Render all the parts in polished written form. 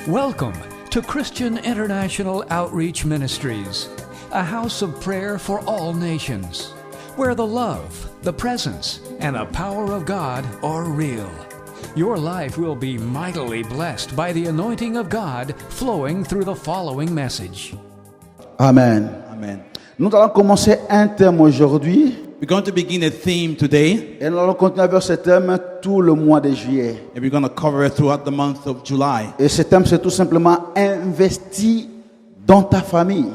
Welcome to Christian International Outreach Ministries, a house of prayer for all nations, where the love, the presence, and the power of God are real. Your life will be mightily blessed by the anointing of God flowing through the following message. Amen. Amen. Nous allons commencer un thème aujourd'hui We're going to begin a theme today, et nous allons continuer avec ce thème tout le mois de juillet. and we're going to cover it throughout the month of July. Et ce thème, c'est tout simplement investis dans ta famille.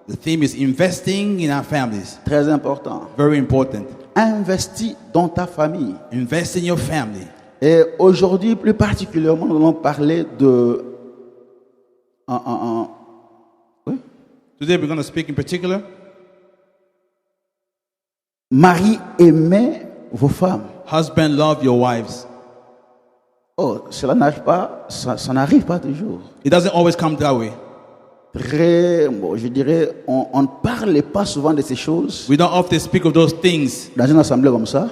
The theme is investing in our families. Très important. Very important. Investis dans ta famille. Invest in your family. Et aujourd'hui, plus particulièrement, nous allons parler de... Oui? Today we're going to speak in particular. Marie, aimez vos femmes. Husband, love your wives. Oh, cela n'arrive pas, ça n'arrive pas toujours. It doesn't always come that way. Très, bon, je dirais, on ne parle pas souvent de ces choses We don't often speak of those things dans une assemblée comme ça.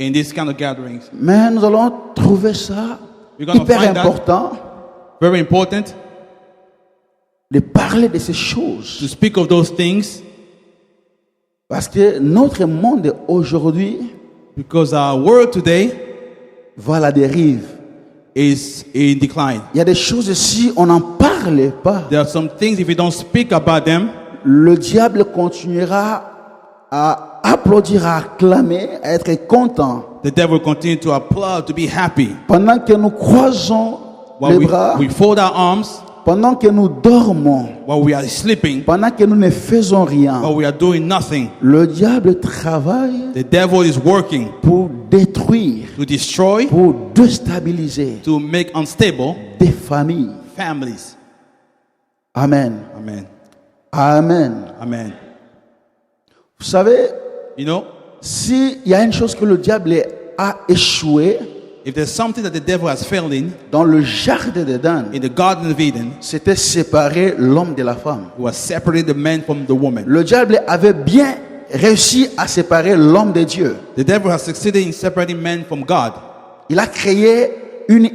in these kind of gatherings. Mais nous allons trouver ça We're gonna hyper find that. important Very important de parler de ces to choses. speak of those things Parce que notre monde aujourd'hui because our world today va à la dérive. is in decline. Il y a des choses, si on n'en parle pas, There are some things, if we don't speak about them, le diable continuera à applaudir, à acclamer, à être content. the devil will continue to applaud, to be happy. Pendant que nous croisons While les bras, we fold our arms, pendant que nous dormons, while we are sleeping, pendant que nous ne faisons rien, while we are doing nothing, le diable travaille the devil is working pour détruire, to destroy, pour déstabiliser to make unstable des familles. families. Amen. Amen. Amen. Amen. Vous savez, You know, s'il y a une chose que le diable a échoué if there's something that the devil has failed dans le jardin d'Éden, in the Garden of Eden, c'était séparer l'homme de la femme. it was separating the man from the woman. Le diable avait bien réussi à séparer l'homme de Dieu. The devil has succeeded in separating man from God. Il a créé une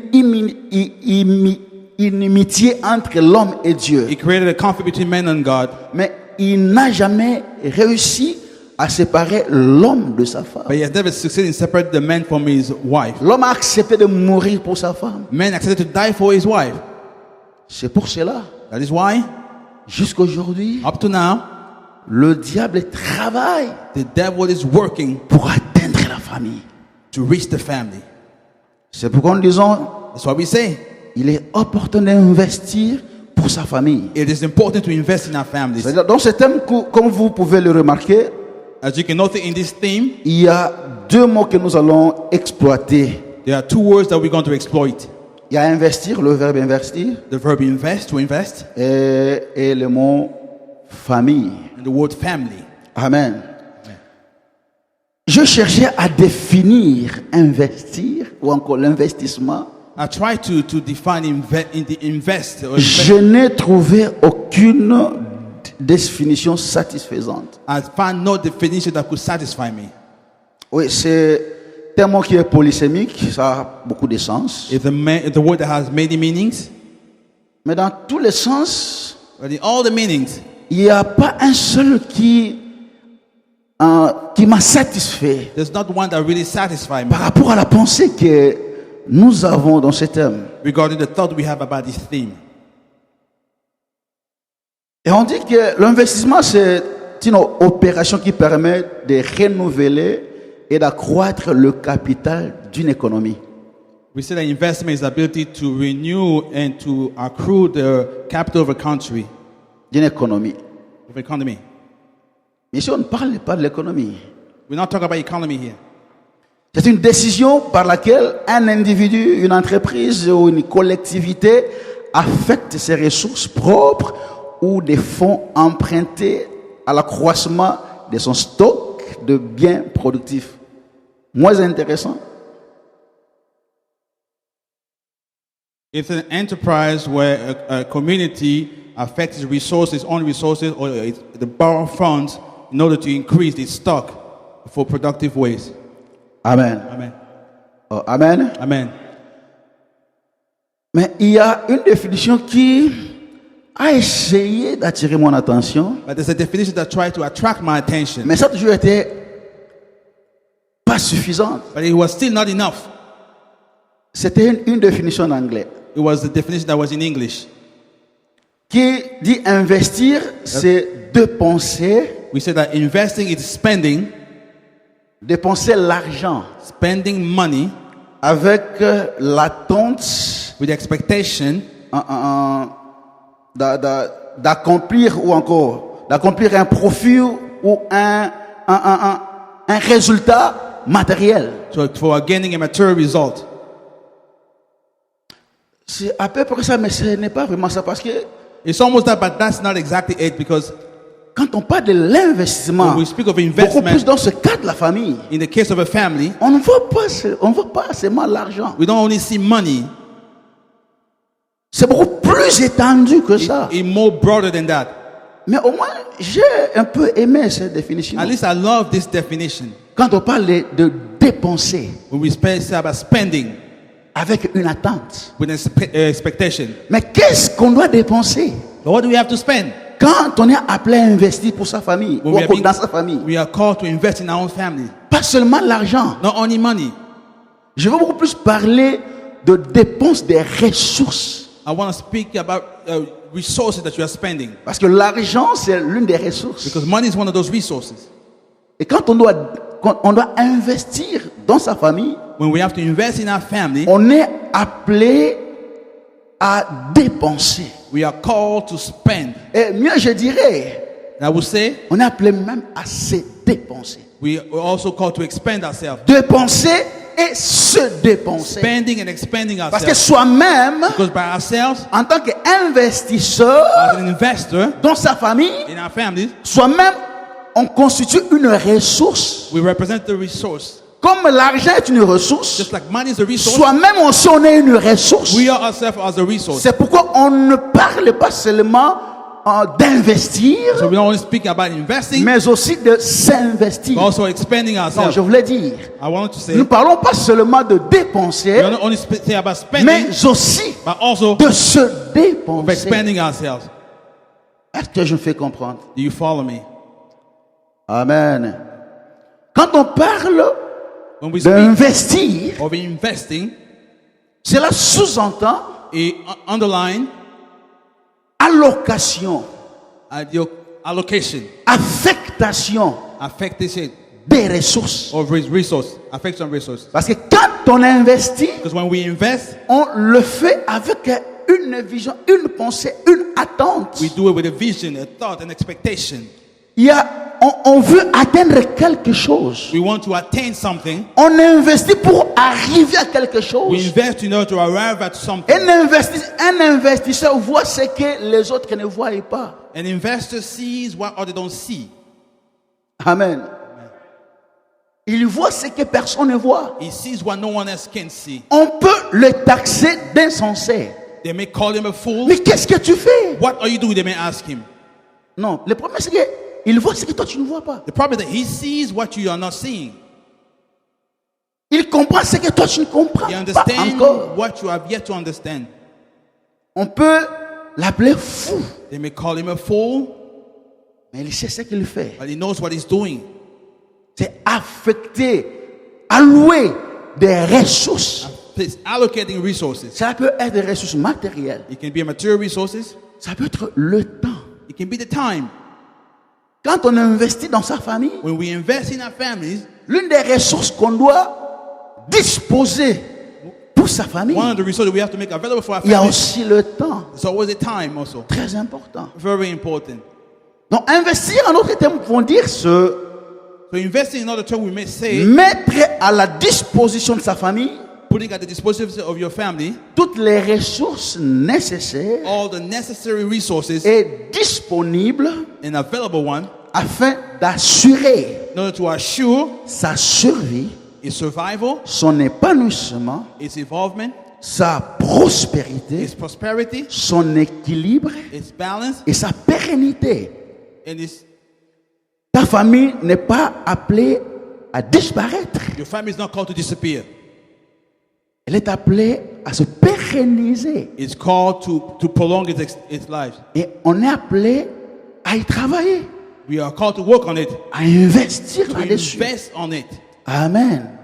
inimitié entre l'homme et Dieu. He created a conflict between man and God, Mais il n'a jamais réussi à séparer l'homme de sa femme. but he has never succeeded in separating the man from his wife. L'homme a accepté de mourir pour sa femme. Man accepted to die for his wife. C'est pour cela, That is why, jusqu'aujourd'hui, up to now, le diable travaille the devil is working pour atteindre la famille. to reach the family. C'est pourquoi nous disons, That's why we say il est opportun d'investir pour sa famille. it is important to invest in our families. C'est-à-dire, dans ce thème, comme vous pouvez le remarquer, As you can note in this theme, il y a deux mots que nous allons exploiter. there are two words that we're going to exploit. Il y a investir, le verbe investir, The verb invest, to invest, et le mot famille. and the word family. Amen. Je cherchais à définir investir ou encore l'investissement. I try to define invest. Or Je n'ai trouvé aucune définition satisfaisante. I found no definition that could satisfy me. Oui, c'est un mot qui est polysémique, ça a beaucoup de sens. It's a word that has many meanings, Mais dans tous les sens, but in all the meanings, il n'y a pas un seul qui m'a satisfait there's not one that really satisfies me par rapport à la pensée que nous avons dans ce thème. regarding the thought we have about this theme. Et on dit que l'investissement, c'est une opération qui permet de renouveler et d'accroître le capital d'une économie. We say that investment is the ability to renew and to accrue the capital of a country, D'une économie. of economy. Mais ici, on ne parle pas de l'économie. We're not talking about economy here. C'est une décision par laquelle un individu, une entreprise ou une collectivité affecte ses ressources propres ou des fonds empruntés à l'accroissement de son stock de biens productifs. Moins intéressant. It's an enterprise where a community affects its resources, own resources, or the borrow funds in order to increase its stock for productive ways. Amen. Amen. Oh, amen. Amen. Mais il y a une définition qui a essayé d'attirer mon attention, But there's a definition that tried to attract my attention. mais ça a toujours été pas suffisante. But it was still not enough. C'était une définition en anglais It was the definition that was in English. qui dit investir, c'est dépenser, We said that investing is dépenser l'argent spending money avec l'attente with expectation d'accomplir ou encore d'accomplir un profit ou un résultat matériel. for gaining a material result. C'est à peu près ça, mais ce n'est pas vraiment ça parce que It's almost that, but that's not exactly it, because quand on parle de l'investissement, when we speak of beaucoup plus investment dans ce cas de la famille, in the case of a family, on ne voit pas seulement l'argent. we don't only see money. C'est beaucoup plus étendu que ça. It's more broader than that. Mais au moins, j'ai un peu aimé cette définition. At least I love this definition. Quand on parle de dépenser When we say about spending avec une attente. with expectation. Mais qu'est-ce qu'on doit dépenser But what do we have to spend? quand on est appelé à investir pour sa famille When ou we are encore being- dans sa famille? We are called to invest in our own family. Pas seulement l'argent. Not only money. Je veux beaucoup plus parler de dépenses des ressources. I want to speak about resources that you are spending. Parce que l'argent, c'est l'une des ressources. Because money is one of those resources. Et quand on doit investir dans sa famille, When we have to invest in our family, on est appelé à dépenser. we are called to spend. Et mieux, je dirais, And I would say on est appelé même à se dépenser. we are also called to expend ourselves. Dépenser et se dépenser. Spending and expanding Parce que ourselves. soi-même, Because by ourselves, en tant qu'investisseur as an investor dans sa famille, in our families, soi-même, on constitue une ressource. we represent the resource. Comme l'argent est une ressource, Just like money is a resource, soi-même aussi on est une ressource. we are ourselves as a resource. C'est pourquoi on ne parle pas seulement d'investir, So we don't only speak about investing, mais aussi de s'investir. but also expanding Non, ourselves. je voulais dire, I wanted to say, nous ne parlons pas seulement de we dépenser, don't only say about spending, mais aussi but also de se of dépenser. expanding ourselves. Est-ce que je me fais comprendre? Do you follow me? Amen. Quand on parle When we speak d'investir, of investing, cela sous-entend it underline allocation, your allocation, affectation affectation des ressources. of resource, affection resource. Parce que quand on investit, Because when we invest, on le fait avec une vision, une pensée, une attente. we do it with a vision, a thought, an expectation. On veut atteindre quelque chose. We want to attain something. On investit pour arriver à quelque We chose. invest in order to arrive at something. Un investisseur voit ce que les autres ne voient pas. An investor sees what others don't see. Amen. Il voit ce que personne ne voit. He sees what no one else can see. On peut le taxer d'insensé. They may call him a fool. Mais qu'est-ce que tu fais? What are you doing? They may ask him. Non, le problème c'est qu'il voit ce que toi tu ne vois pas. The problem is that he sees what you are not seeing. Il comprend ce que toi tu ne comprends He pas understands encore. what you have yet to understand. On peut l'appeler fou, They may call him a fool, mais il sait ce qu'il fait. but he knows what he's doing. C'est affecter, allouer des ressources. He's allocating resources. Ça peut être des ressources matérielles. It can be material resources. Ça peut être le temps. It can be the time. Quand on investit dans sa famille, When we invest in our families, l'une des ressources qu'on doit disposer pour sa famille, one of the resources we have to make available for our il y a families aussi le temps. is always a time also. Très important. Very important. Donc investir en d'autres termes vont dire se So investing in other terms, we may say, mettre à la disposition de sa famille putting at the disposal of your family toutes les ressources nécessaires all the necessary resources et disponibles and available one afin d'assurer in order to assure sa survie, its survival, son épanouissement, its involvement, sa prospérité, its prosperity, son équilibre its balance, et sa pérennité. and its, Ta famille n'est pas appelée à disparaître. your family is not called to disappear. Elle est appelée à se pérenniser. It's called to prolong its life. Et on est appelé à y travailler, We are called to work on it, à investir to là-dessus. invest on it. Amen.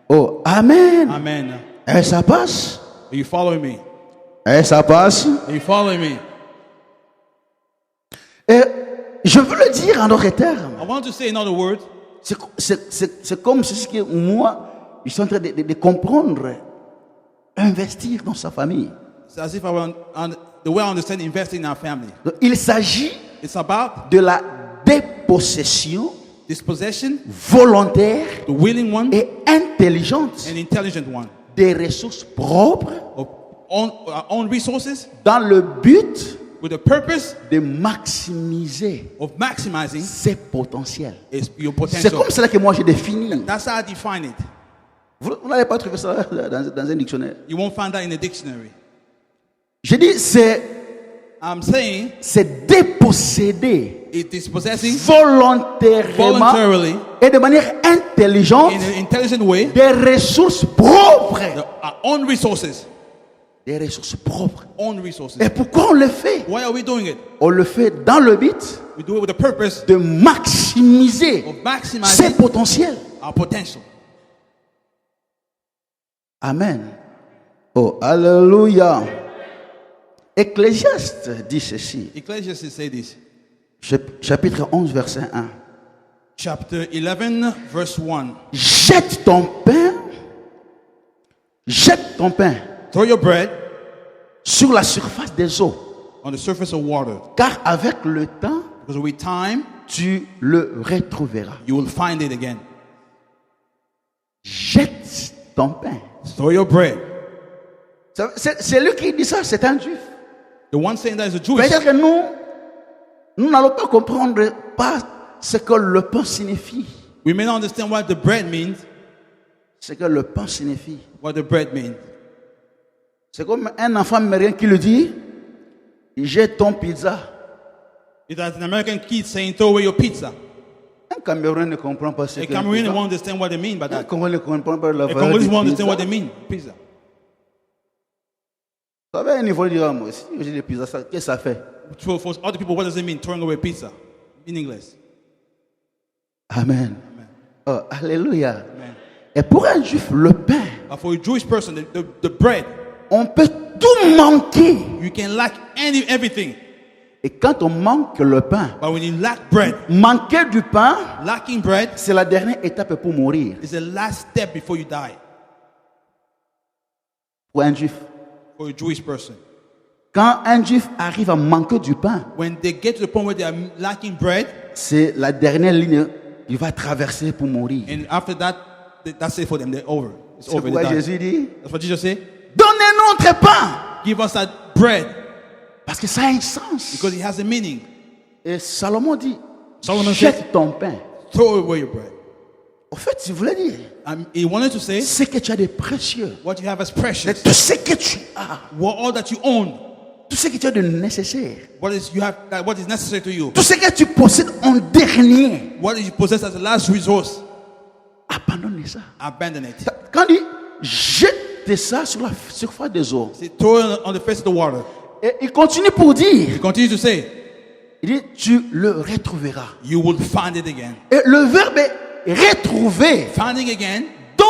Oh, Amen. Amen. Et ça passe. Are you following me? Et ça passe. Are you following me? Et je veux le dire en d'autres termes. I want to say in other words, C'est comme ce que moi, je suis en train de comprendre. Investir dans sa famille. it's as if I were the way I understand investing in our family. Donc, il s'agit It's about de la dépossession dispossession, volontaire the willing one et intelligente and intelligent one, des ressources propres of our own resources dans le but with the purpose de maximiser of maximizing ses potentiels. your C'est potential. comme cela que moi j'ai défini. That's how I define it. Vous n'allez pas trouver ça dans un dictionnaire. You won't find that in a dictionary. Je dis I'm saying c'est déposséder it is possessing volontairement voluntarily et de manière intelligente in an intelligent way des ressources propres. our own resources. Des ressources propres. Own resources. Et pourquoi on le fait? Why are we doing it? On le fait dans le but We do it with the purpose de maximiser of ses maximizing potentiels. our potential. Amen. Oh, alléluia. Ecclésiaste dit ceci. Ecclesiastes say this. Chapitre 11, verset 1. Chapter 11, verse 1. Jette ton pain Throw your bread sur la surface des eaux, on the surface of water, car avec le temps, because with time tu le retrouveras. you will find it again. Jette ton pain. Throw your bread. C'est lui qui dit ça, c'est un juif. The one saying that is a Jewish. C'est-à-dire que nous n'allons pas comprendre pas ce que le pain signifie. We may not understand what the bread means. Ce que le pain signifie. What the bread means. C'est comme un enfant américain qui le dit, jette ton pizza. It's as an American kid saying, throw away your pizza. Un Camerounais ne comprend pas ce A que Cameroonian won't understand what they mean by Un that. Congolais ne comprend pas la A valeur Congolese du won't understand what pizza. they mean. Pizza. Ça va, un niveau dire, moi aussi, j'ai des pizzas, qu'est-ce que ça fait? For other people, what does it mean, throwing away pizza? Meaningless. Amen. Oh, alléluia. Amen. Et pour un juif, le pain, But for a Jewish person, the bread, on peut tout manquer. you can lack everything. Et quand on manque le pain, But when you lack bread, manquer du pain, lacking bread c'est la dernière étape pour mourir. is the last step before you die Pour un juif. for a Jewish person. Quand un juif arrive à manquer du pain, When they get to the point where they are lacking bread, c'est la dernière ligne qu'il va traverser pour mourir. and after that, that's it for them. They're over. It's C'est over. pourquoi They die. Jésus dit, That's what Jesus said. donnez-nous notre pain. Give us that bread Parce que ça a un sens. because it has a meaning. Et Salomon dit, Solomon jette ton pain. Throw away your bread. Au fait, il voulait dire, He wanted to say ce que tu as de précieux, what you have as precious, tout ce que tu as, all that you own, tout ce que tu as de nécessaire, what is necessary to you, tout ce que tu possèdes en dernier, what you possess as the last resource. abandonne ça. Abandon it. Quand il dit, jette ça sur la surface des eaux, Say, throw it on the face of the water. et il continue pour dire, He continues to say, il dit, tu le retrouveras. you will find it again. Et le verbe retrouver Finding again, donne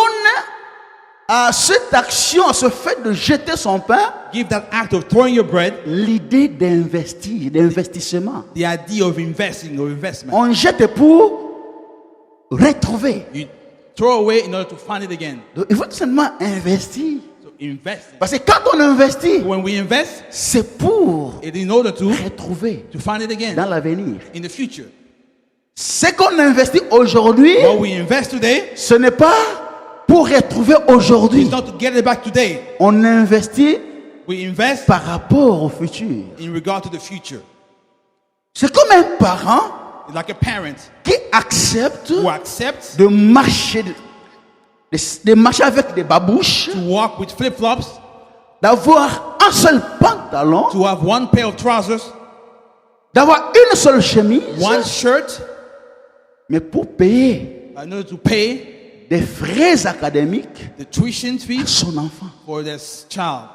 à cette action, à ce fait de jeter son pain, give that act of throwing your bread l'idée d'investir, d'investissement. the idea of investing or investment. On jette pour retrouver. You throw away in order to find it again. Donc, il faut tout simplement investir. So invest. Parce que quand on investit, When we invest, c'est pour it in order to retrouver find it again dans l'avenir. in the future. Ce qu'on investit aujourd'hui, What we invest today ce n'est pas pour retrouver aujourd'hui. is not to get it back today. On investit We invest par rapport au futur. in regard to the future. C'est comme un parent It's like a parent qui accepte who accepts de marcher, de marcher avec des babouches, to walk with flip-flops, d'avoir un seul pantalon, to have one pair of trousers, d'avoir une seule chemise, one shirt, mais pour payer in order to pay des frais académiques the tuition à fee son enfant. for this child.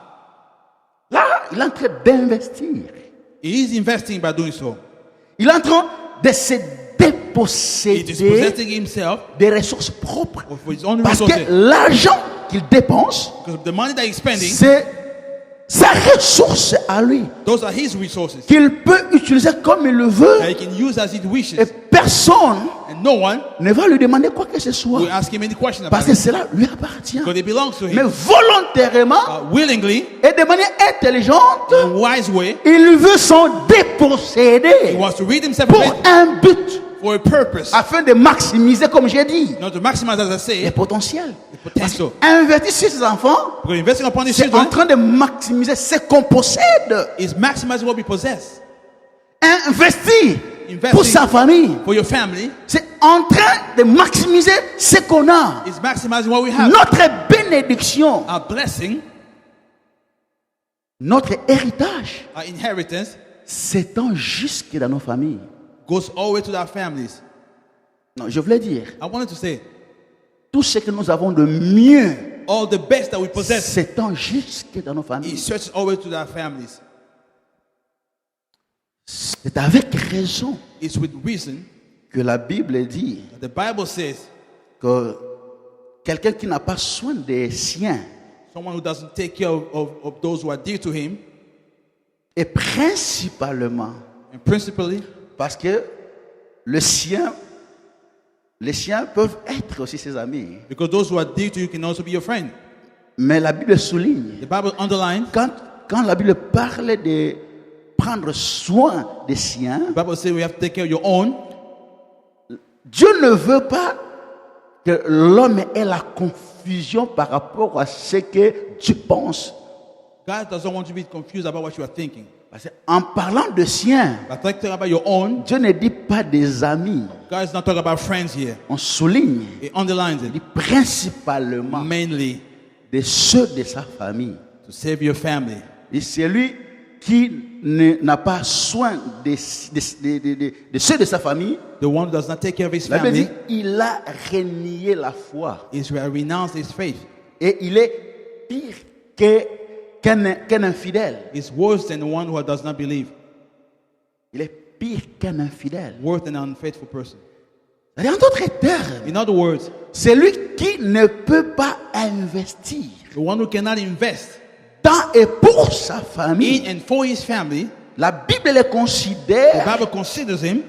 Là, il est en train d'investir. He is investing by doing so. Il est en train de se He is déposséder possessing himself des ressources propres. of his own Parce resources. que l'argent qu'il dépense, Because the money that he's spending, c'est sa ressource à lui, those are his resources qu'il peut utiliser comme il le veut. that he can use as he Et wishes. personne And no one ne va lui demander quoi que ce soit. will ask him any question about Parce que it. cela lui appartient. Because it belongs to Mais him. volontairement Willingly, et de manière intelligente, in a wise way, il veut s'en he déposséder wants to rid himself pour of it un but, for a purpose. afin de maximiser, comme j'ai dit, Not to maximize, as I les say, potentiels. the potential. Investir sur ses enfants, Because investing upon his c'est en children train de maximiser ce qu'on possède. is maximizing what we possess. Investir Investing pour sa famille, for your family c'est en train de maximiser ce qu'on a. is maximizing what we have. Notre bénédiction, Our blessing, notre héritage our inheritance s'étend jusque dans nos familles. goes all the way to our families. Non, je voulais dire, I wanted to say, tout ce que nous avons de mieux all the best that we possess, s'étend jusque dans nos it familles. stretches all the way to our families. C'est avec raison It's with reason que la Bible dit that the Bible says que quelqu'un qui n'a pas soin des siens, someone who doesn't take care of those who are dear to him, et principalement and principally, parce que les siens peuvent être aussi ses amis. because those who are dear to you can also be your friend. Mais la Bible souligne, The Bible underlines, quand la Bible parle de prendre soin des siens, the Bible says we have to take care of your own. Dieu ne veut pas que l'homme ait la confusion par rapport à ce que Dieu pense. God doesn't want you to be confused about what you are thinking. Parce qu'en parlant de siens, But talking about your own, Dieu ne dit pas des amis. God is not talking about friends here. On souligne, He underlines il dit it principalement mainly de ceux de sa famille. to save your family. Et celui qui n'a pas soin de ceux de sa famille, The one who does not take care of his la Bible dit, family il a renié la foi. is renounced his faith. Et il est pire qu'un infidèle. It's worse than the one who does not believe. Il est pire qu'un infidèle. Worse than an unfaithful person. En d'autres termes, In other words, celui qui ne peut pas investir the one who cannot invest dans et pour sa famille, in and for his family, la Bible le the considère Bible considers him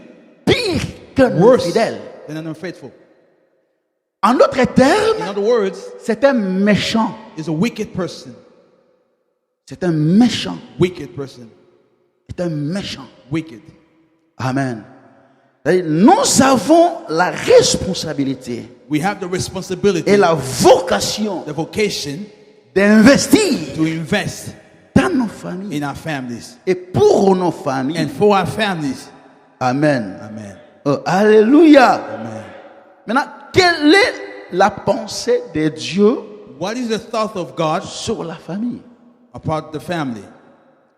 pire qu'un worse infidèle. than an unfaithful. En d'autres termes, In other words, c'est un méchant. is a wicked person. C'est un méchant. Wicked person. C'est un méchant. Wicked. Amen. C'est-à-dire, nous avons la responsabilité We have the responsibility, et la vocation the vocation d'investir to invest dans nos familles in our families et pour nos familles. and for our families. Amen. Amen. Oh, alléluia. Amen. Maintenant, quelle est la pensée de Dieu What is the thought of God sur la famille? about the family?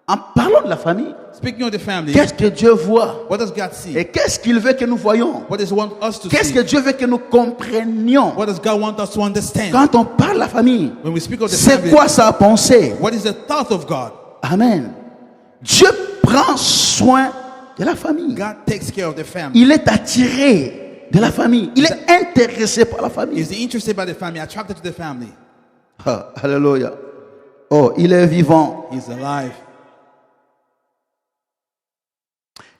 En parlant de la famille, Speaking of the family, qu'est-ce que Dieu voit? what does God see? Et qu'est-ce qu'il veut que nous voyons? What does He want us to Qu'est-ce see? que Dieu veut que nous comprenions? What does God want us to understand? Quand on parle de la famille, When we speak of the c'est family, quoi sa pensée? what is the thought of God? Amen. Dieu prend soin de la famille. God takes care of the family. Il est attiré de la famille. Il est intéressé par la famille. Is interested by the family, attracted to the family. Ah, alléluia. Oh, il est vivant. He's alive.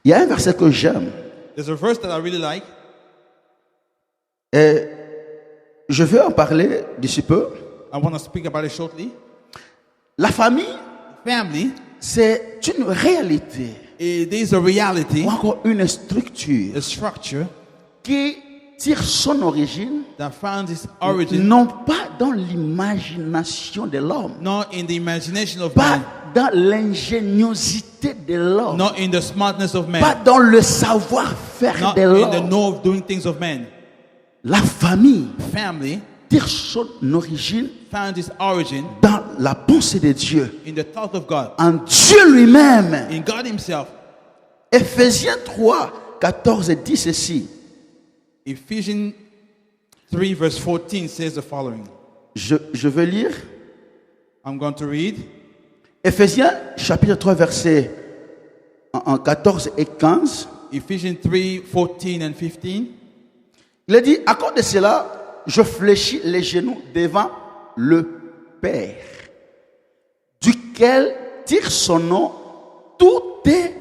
Il y a un verset que j'aime. There's a verse that I really like. Et je vais en parler d'ici peu. I want to speak about it shortly. La famille, Family, c'est une réalité, it is a reality, ou encore une structure a structure qui tire son origine that finds its origin non pas dans l'imagination de l'homme, not in the imagination of pas man, dans l'ingéniosité de l'homme, not in the smartness of pas man, dans le savoir-faire not de in the l'homme. know of doing things of man. La famille Family tire son origine finds its origin dans la pensée de Dieu, in the thought of God, en Dieu lui-même. in God Himself. Éphésiens 3, 14 dit ceci. Ephesians 3 verse 14 says the following. Je vais lire I'm going to read Éphésiens chapitre 3 versets en 14 et 15. Ephesians 3, 14 and 15. Il a dit, à cause de cela, je fléchis les genoux devant le Père, duquel tire son nom toutes les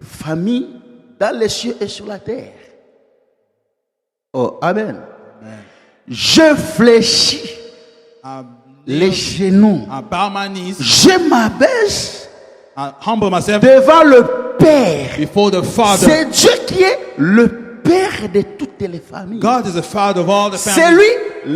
familles dans les cieux et sur la terre. Oh, Amen. Je fléchis les genoux. I bow my knees. Je m'abaisse I humble myself devant le Père. before the Father. C'est Dieu qui est le Père de toutes les familles. God is the Father of all the C'est families. lui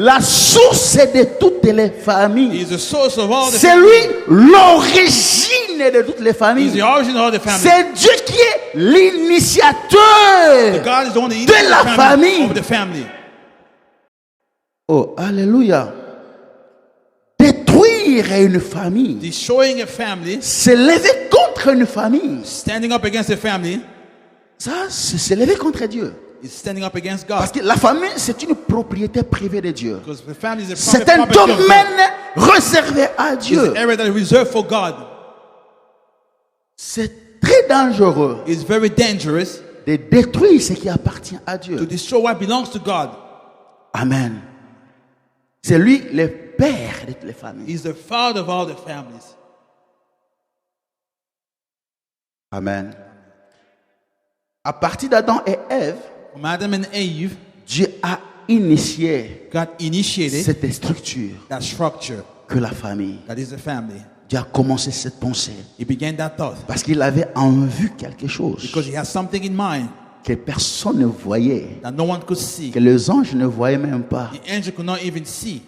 la source de toutes les He familles. is the source of all the C'est families. lui l'origine de toutes les He is familles. the origin of all the families. C'est Dieu qui est l'initiateur. God is the one that de la famille. of the family. Oh, alléluia. Détruire une famille, Destroying a family, se lever contre une famille, standing up against a family, ça, c'est se lever contre Dieu. is standing up against Parce God. que la famille, c'est une propriété privée de Dieu. Because the family is a C'est private un property of God. domaine réservé à It's Dieu. an area that is reserved for God. C'est très dangereux It's very dangerous de détruire ce qui appartient à to Dieu. destroy what belongs to God. Amen. C'est lui le Père de toutes les familles. He's the Father of all the families. Amen. À partir d'Adam et Ève, From Adam and Eve, Dieu a initié God initiated cette structure that structure que la famille. that is the family. Dieu a commencé cette pensée He began that thought parce qu'il avait en vue quelque chose because he has something in mind que personne ne voyait, that no one could see. que les anges ne voyaient même pas. The angel could not even see.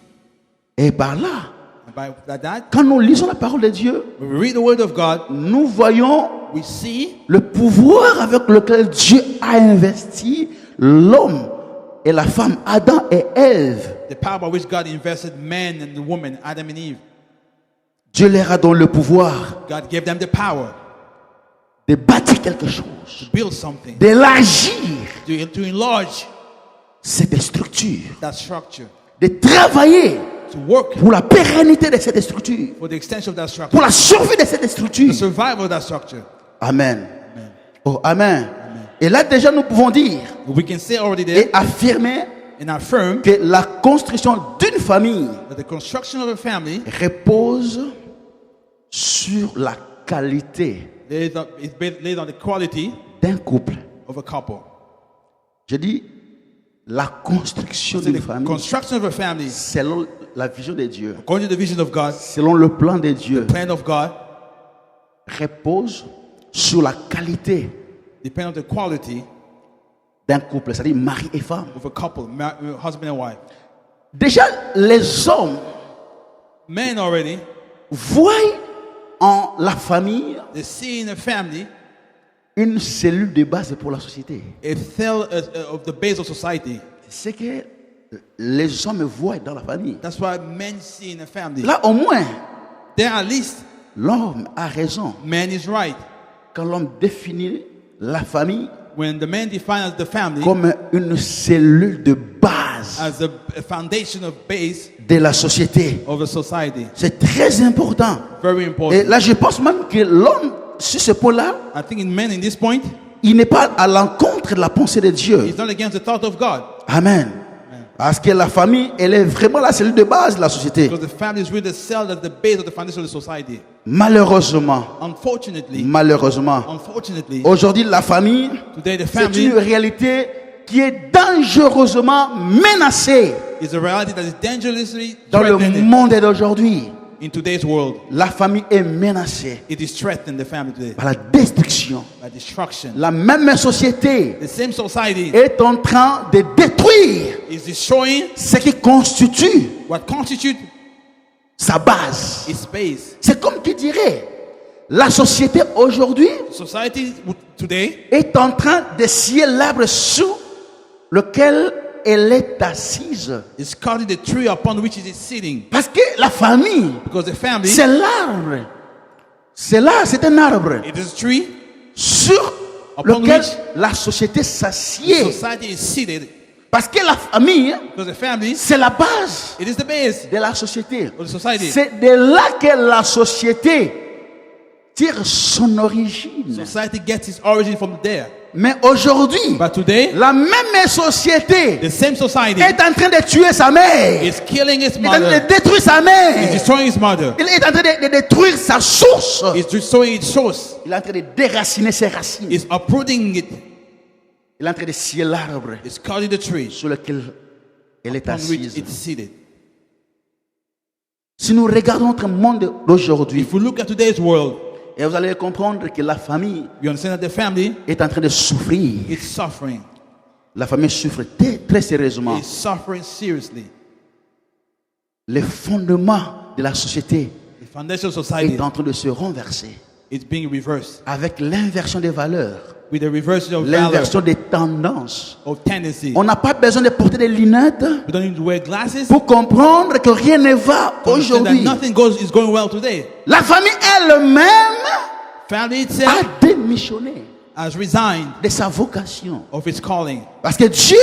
Et par là, And by that, quand nous lisons la parole de Dieu, when we read the word of God, nous voyons we see le pouvoir avec lequel Dieu a investi l'homme et la femme, Adam et Ève. the power by which God invested man and the woman, Adam and Eve. Dieu leur a donné le pouvoir God gave them the power de bâtir quelque to chose, build something, d'élargir to enlarge cette structure, that structure, de travailler to work pour la pérennité de cette structure, for the extension of that structure, pour la survie de cette structure. the survival of that structure. Amen. Oh, amen. Et là déjà nous pouvons dire We can say already et there affirmer and affirm que la construction d'une famille that the construction of a family repose sur la qualité is based on the quality d'un couple. of a couple. Je dis la construction So d'une the famille construction of a family, selon la vision de Dieu, according to the vision of God, selon le plan de Dieu, plan of God, repose sur la qualité depend on the quality d'un couple, c'est-à-dire mari et femme. of a couple, husband and wife. Déjà, les hommes Men already, voient en la famille they see in a family une cellule de base pour la société. a cell of the base of society. C'est ce que les hommes voient dans la famille. That's why men see in a family. Là, au moins, There at least l'homme a raison. man is right. Quand l'homme définit la famille When the man defines the family comme une cellule de base as a foundation of base de la société. of a society. C'est très important. Very Et important. là, je pense même que l'homme, sur ce point-là, I think in men in this point, il n'est pas à l'encontre de la pensée de Dieu. he's not against the thought of God. Amen. Parce que la famille, elle est vraiment la cellule de base de la société. Because the family is really the cell that's the base of the foundation of the society. Malheureusement, Unfortunately, aujourd'hui, la famille, today the c'est family une réalité qui est dangereusement menacée is a reality that is dangerously dans le threatened monde d'aujourd'hui. in today's world. La famille est menacée It is threatened, the family today, par la destruction. by destruction. La même société The same society est en train de détruire is destroying ce qui constitue what constitutes sa base. its base. C'est comme qui dirait, la société aujourd'hui Society today est en train de scier l'arbre sous lequel elle est assise. is cutting the tree upon which it is sitting. Parce que la famille, Because the family, c'est l'arbre. C'est là, c'est un arbre it is a tree, sur Upon lequel which la société s'assied. society is seated. Parce que la famille, Because the family, c'est la base it is the base de la société. of the society. C'est de là que la société tire son origine. Society gets its origin from there. Mais aujourd'hui, But today, la même société the same society est en train de tuer sa mère. is killing its Il est en train mother, de détruire sa is mère. destroying its mother, Il est en train de détruire sa source. is destroying its source, Il est en train de déraciner ses racines. is uprooting it, Il est en train de scier l'arbre is cutting the tree sur lequel elle est on which assise. it's seated. Si nous regardons notre monde d'aujourd'hui, If we look at today's world, et vous allez comprendre que la famille you understand that the family est en train de souffrir. is suffering. La famille souffre très, très sérieusement. It's suffering seriously. Les fondements de la société The foundation of society est en train de se renverser is being reversed avec l'inversion des valeurs, with the reversion of valor, l'inversion des tendances. of tendency. On n'a pas besoin de porter des lunettes We don't need to wear glasses. pour comprendre que rien ne va To understand that aujourd'hui. nothing is going well today. La famille elle-même Family a itself démissionné has resigned de sa vocation. of its calling. Parce que Dieu,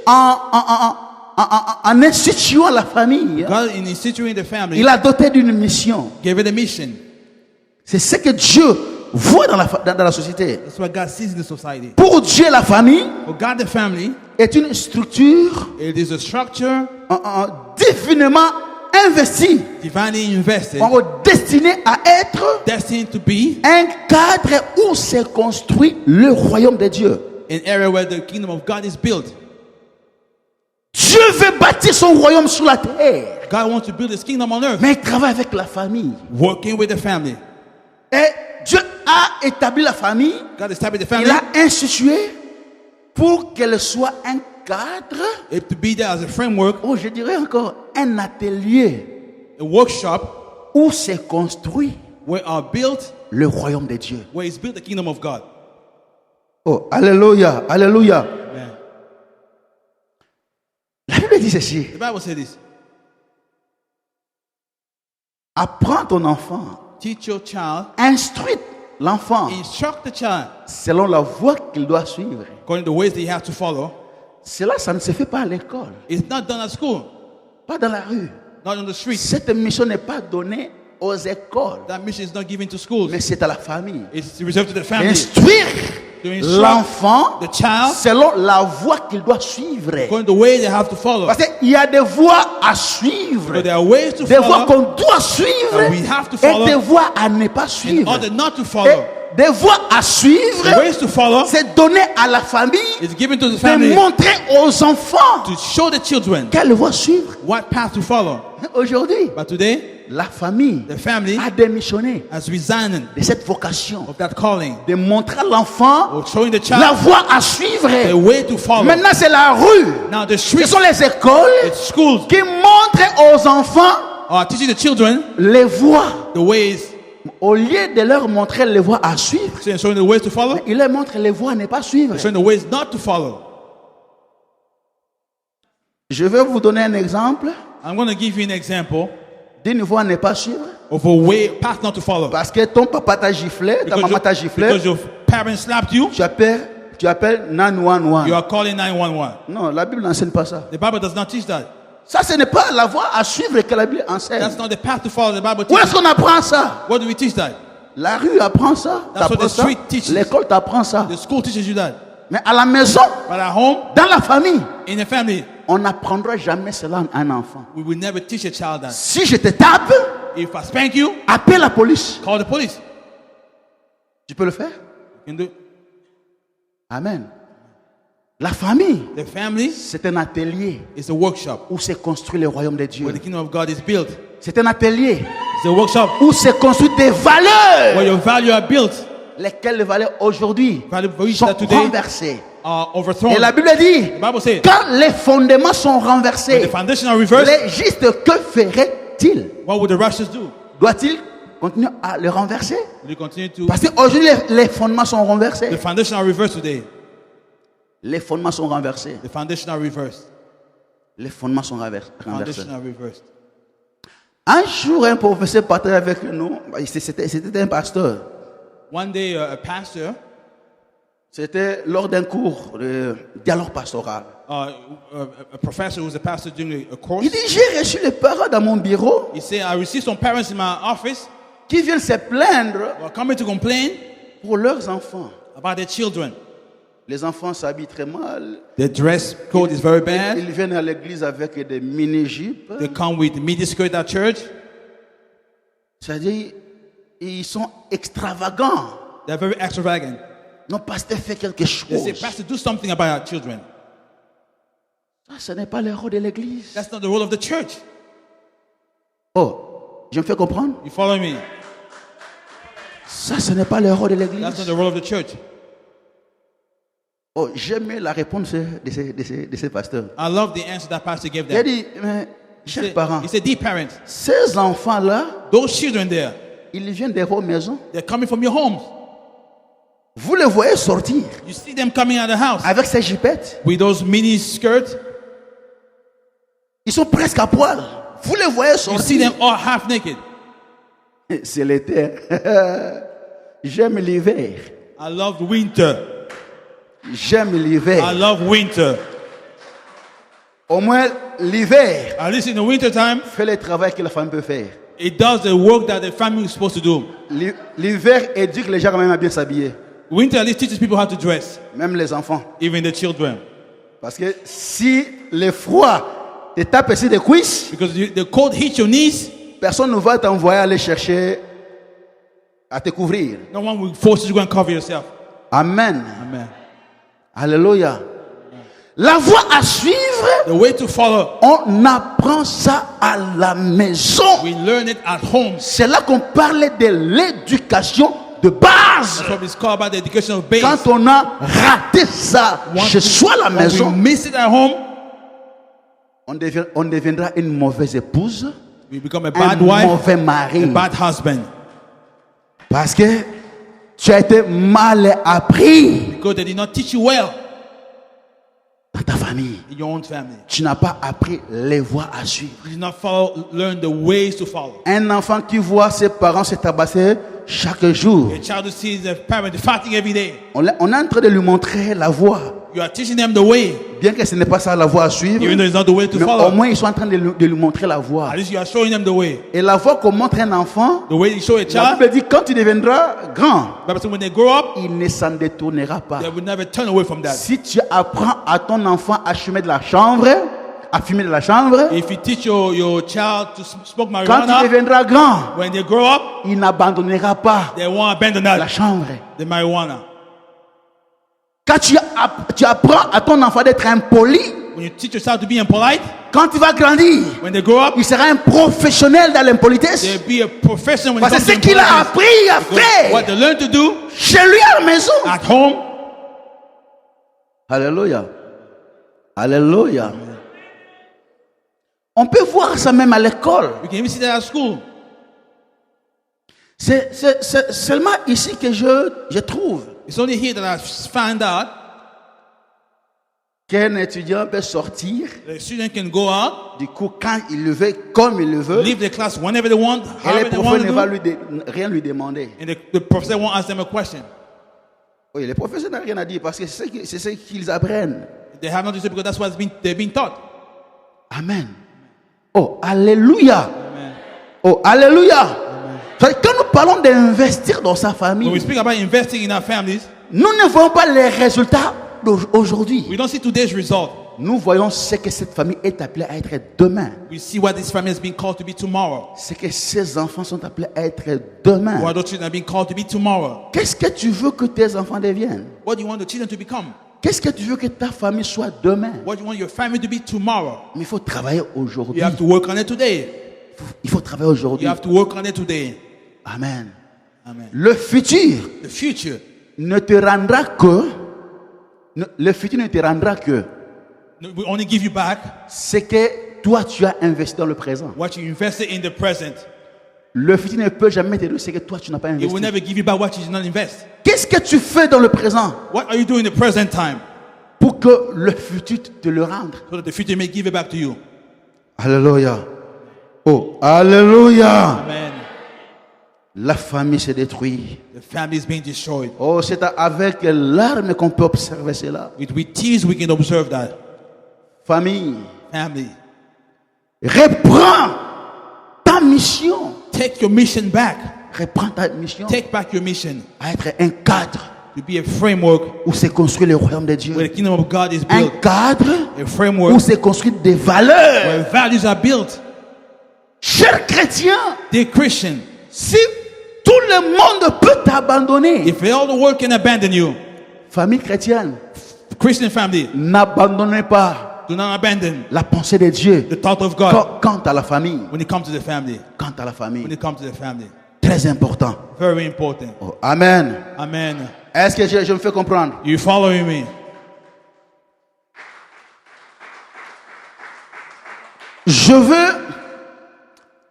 en instituant la famille, God, in instituting the family, il a doté d'une mission. gave it a mission. C'est ce que Dieu voit dans la société. That's what God sees in the society. Pour Dieu, la famille For God, the family, est une structure it is a structure divinement investie, divinely invested, destinée à être destined to be un cadre où se construit le royaume de Dieu. an area where the kingdom of God is built. Dieu veut bâtir son royaume sur la terre, God wants to build his kingdom on earth, mais il travaille avec la famille. working with the family. Et Dieu a établi la famille, God established the il family a institué pour qu'elle soit un cadre, it to be there as a framework, ou je dirais encore un atelier a workshop où se construit where are built, le royaume de Dieu. where is built the kingdom of God. Oh, alléluia, alléluia. Amen. La Bible dit ceci. The Bible says this: Apprends ton enfant, teach your child, instruis l'enfant instruct the child selon la voie qu'il doit suivre. according to the ways that he has to follow. Cela, ça ne se fait pas à l'école, It's not done at school, pas dans la rue. not on the streets. Cette mission n'est pas donnée aux écoles, That mission is not given to schools. mais c'est à la famille. It's reserved to the family. Instruire To instruct l'enfant the child selon la voie qu'il doit suivre. according to the way they have to follow. Parce qu'il y a des voies à suivre, So there are ways to des voies follow qu'on doit suivre and we have to et follow des voies à ne pas in suivre. order not to Et follow. des voies à suivre, The ways to follow c'est donner à la famille is given to the de family montrer aux enfants to show the children quelle voie suivre. what path to follow. Aujourd'hui, But today, la famille the family a démissionné has resigned de cette vocation of that calling, de montrer à l'enfant of showing the la child voie à suivre. the way to follow. Maintenant, c'est la rue. Now the Ce streets, sont les écoles the schools qui montrent aux enfants are teaching the children les voies. the ways, Au lieu de leur montrer les voies à suivre, showing the ways to follow, il leur montre les voies à ne pas suivre. showing the ways not to follow. Je vais vous donner un exemple I'm going to give you an example d'une voie à ne pas suivre. of a way, path not to follow. Parce que ton papa t'a giflé, ta maman t'a giflé, because your parents slapped you, tu appelles 911. you are calling 911. Non, la Bible n'enseigne pas ça. The Bible does not teach that. Ça, ce n'est pas la voie à suivre que la Bible enseigne. That's not the path to follow. The Bible Où est-ce teaches. qu'on apprend ça? What do we teach that? La rue apprend ça. That's what T'apprends the ça. street teaches. L'école t'apprend ça. The school teaches you that. Mais à la maison, But at home, dans la famille, in the family, on n'apprendra jamais cela à un enfant. we will never teach a child that. Si je te tape, If I spank you, appelle la police. call the police. Tu peux le faire? You can do. Amen. La famille, The family c'est un atelier is a workshop où se construit le royaume de Dieu. where the kingdom of God is built. C'est un atelier It's a workshop où se construit des where valeurs, your value are built. lesquelles les valeurs aujourd'hui Values sont that today renversées. are overthrown. Et la Bible dit, The Bible says, quand les fondements sont when the renversés, foundation are reversed, les justes, que ferait-il? what would the righteous do? Doit-il continuer à le renverser? Will you continue to? Parce qu'aujourd'hui, les fondements sont renversés. The foundation are reversed today. Les fondements sont renversés. The foundation are reversed. Les fondements sont renversés. The foundation are reversed. Un jour, un professeur partait avec nous. C'était un pasteur. One day, a pastor C'était lors d'un cours de dialogue pastoral. A professor who was a pastor doing a course. Il dit, j'ai reçu les parents dans mon bureau He said, I received some parents in my office qui viennent se plaindre who are coming to complain pour leurs enfants. about their children. Les enfants s'habillent très mal. Their dress code is very bad. Ils viennent à l'église avec des mini-jupes. They come with miniskirt at church. C'est-à-dire, ils sont extravagants. They're very extravagant. Non, pasteur, fait quelque They say, chose. Pastor, do something about our children. Ça, ce n'est pas le rôle de l'église. That's not the role of the church. Oh, je me fais comprendre? You follow me? Ça, ce n'est pas le rôle de That's not l'église. the role of the church. Oh, j'aimais la réponse de ces pasteurs. I love the answer that pastor gave Il a them. dit, mais, chers parents, He said, dear parents, ces enfants-là, those children there, ils viennent de vos maisons. they're coming from your homes. Vous les voyez sortir You see them coming out of the house avec ces jipettes. with those mini skirts. Ils sont presque à poil. Vous les voyez You see sortir. them all half naked. C'est l'été. J'aime l'hiver. I love winter. J'aime I l'hiver. love winter. Au moins, l'hiver At least in the winter time, fait le travail que la femme peut faire. it does the work that the family is supposed to do. L'hiver éduque les gens quand même à bien s'habiller. Winter at least teaches people how to dress, Même les enfants. even the children. Parce que si le froid te tape ici des cuisses, Because the cold hits your knees, personne ne va t'envoyer aller chercher à te couvrir. no one will force you to go and cover yourself. Amen. Amen. Alléluia. La voie à suivre, The way to follow, on apprend ça à la maison. we learn it at home. C'est là qu'on parle de l'éducation de base. That's what it's called about the education of base. Quand on a raté ça chez soi à la When we maison, miss it at home, on deviendra une mauvaise épouse, we become a un bad wife, mauvais a mari. bad husband. Parce que tu as été mal appris Because they did not teach you well dans ta famille. in your own family. Tu n'as pas appris les voies à suivre. You did not learn the ways to follow. Un enfant qui voit ses parents se tabasser chaque jour, A child who sees their parent fighting every day, on est en train de lui montrer la voie. you are teaching them the way, Bien que ce n'est pas ça la voie à suivre, even though it's not the way to mais au follow. moins ils sont en train de lui montrer la voie. At least you are showing them the way. Et la voie qu'on montre un enfant, The way you show a la child, Bible dit quand tu deviendras grand, but when they grow up, il ne s'en détournera pas. they will never turn away from that. Si tu apprends à ton enfant à fumer de la chanvre, à fumer de la chanvre, If you teach your child to smoke quand tu marijuana, deviendras grand, when they grow up, il n'abandonnera pas they won't abandon la that, chanvre. the marijuana. Quand tu apprends à ton enfant d'être impoli, When you teach your child to be impolite, quand il va grandir, when they grow up, il sera un professionnel dans l'impolitesse. they'll be a professional when it Parce que comes ce to qu'il a impoliteness. appris à Because what faire they learn to do chez lui à la maison. at home, Alléluia. Alléluia. On peut voir ça même à l'école. you can even see that at school. C'est seulement ici que je trouve It's only here that I found out qu'un étudiant peut sortir, the student can go out, du coup, quand il le veut, comme il le veut, leave the class whenever they want, et however le they want professeur ne va to do, rien lui demander. and the professor won't ask them a question. Oui, les professeurs n'ont rien à dire parce que c'est ce qu'ils apprennent. They have not to say because that's what they've been taught. Amen. Oh, alléluia. Amen. Oh, alléluia. Quand nous parlons d'investir dans sa When we famille, speak about investing in our families, nous ne voyons pas les résultats d'aujourd'hui. we don't see today's result. Nous voyons ce que cette famille est appelée à être demain. We see what this family has been called to be tomorrow. Ce que ces enfants sont appelés à être demain. What those children have been called to be tomorrow. Qu'est-ce que tu veux que tes enfants deviennent? What do you want the children to become? Qu'est-ce que tu veux que ta famille soit demain? What do you want your family to be tomorrow? Mais il faut travailler aujourd'hui. You have to work on it today. Il faut travailler aujourd'hui. You have to work on it today. Amen. Amen. Le futur The future ne te rendra que, le futur ne te rendra que will only give you back ce que toi tu as investi dans le présent. what you invested in the present. Le futur ne peut jamais te donner ce que toi tu n'as pas It will investi. never give you back what you did not invest. Qu'est-ce que tu fais dans le présent What are you doing in the present time pour que le futur te le rende? so that the future may give it back to you? Alléluia. Oh, alléluia. Amen. La famille se détruit. The family is being destroyed. Oh, c'est avec l'arme qu'on peut observer cela. With tears, we can observe that. Famille, Family, reprends ta mission. take your mission back. Reprends ta mission Take back your mission à être un cadre to be a framework où se construit le royaume de where Dieu. the kingdom of God is Un built. cadre A où framework se construit des valeurs. where values are built. Chers chrétiens, Dear Christian, si tout le monde peut t'abandonner, if all the world can abandon you, famille chrétienne, Christian family, n'abandonnez pas do not abandon la pensée de Dieu the thought of God quant à la famille. when it comes to the family. Quant à la When famille, it comes to the family. très important. Very important. Oh, amen. Amen. Est-ce que je me fais comprendre? You following me? Je veux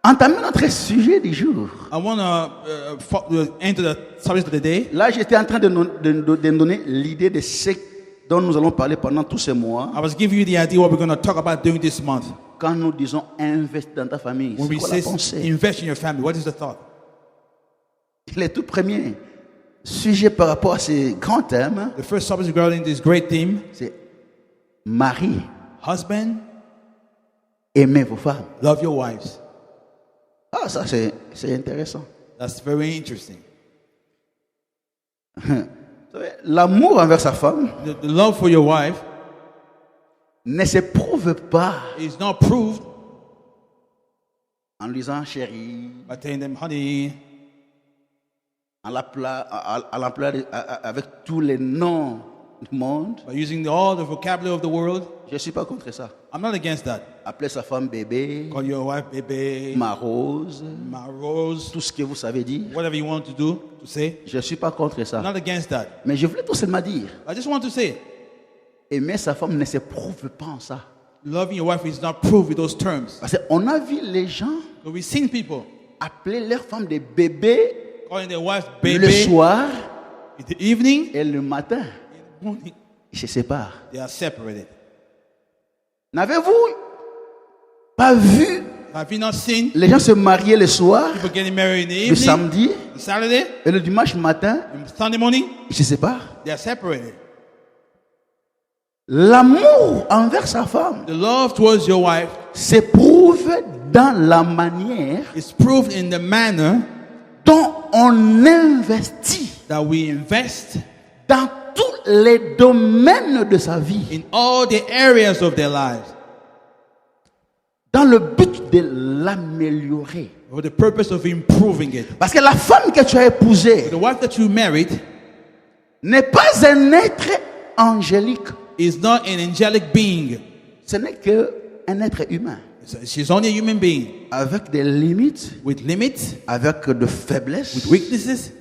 entamer notre sujet du jour. I want to enter the subject of the day. Là, j'étais en train de donner l'idée de ce dont nous allons parler pendant tous ces mois. I was giving you the idea what we're going to talk about during this month. Quand nous disons investir dans ta famille, When c'est we quoi say la pensée? invest in your family, what is the thought? Le tout premier sujet par rapport à ce grand thème, The first subject regarding this great theme: c'est mari, husband, aimez vos femmes. love your wives. Ah, ça c'est intéressant. That's very interesting. Vous savez, l'amour envers sa femme The love for your wife ne se prouve pas is not proved en lui disant chérie, by telling them, honey, à l'emploi avec tous les noms du monde. by using all the vocabulary of the world. Je ne suis pas contre ça. I'm not against that. Appeler sa femme bébé, Call your wife baby, ma rose, my rose, tout ce que vous savez dire. whatever you want to do, to say. Je ne suis pas contre I'm ça. not against that. Mais je voulais tout seulement dire, I just want to say, aimer sa femme ne se prouve pas en ça. loving your wife is not proved with those terms. Parce qu'on a vu les gens But we've seen people appeler leur femme des bébés calling their wives le baby soir in the evening, et le matin. in the morning. Ils se séparent. They are separated. N'avez-vous pas vu Have you not seen les gens se marier le soir, people getting married in the le evening, samedi the Saturday, et le dimanche matin, and Sunday morning? ils se séparent? They are separated. L'amour envers sa femme The love towards your wife s'éprouve dans la manière is proved in the manner dont on investit that we invest dans tous les domaines de sa vie, in all the areas of their lives dans le but de l'améliorer. for the purpose of improving it. Parce que la femme que tu as épousée The wife that you married n'est pas un être angélique, is not an angelic being. ce n'est qu'un être humain, She's only a human being avec des limites, with limits, avec des faiblesses, with weaknesses,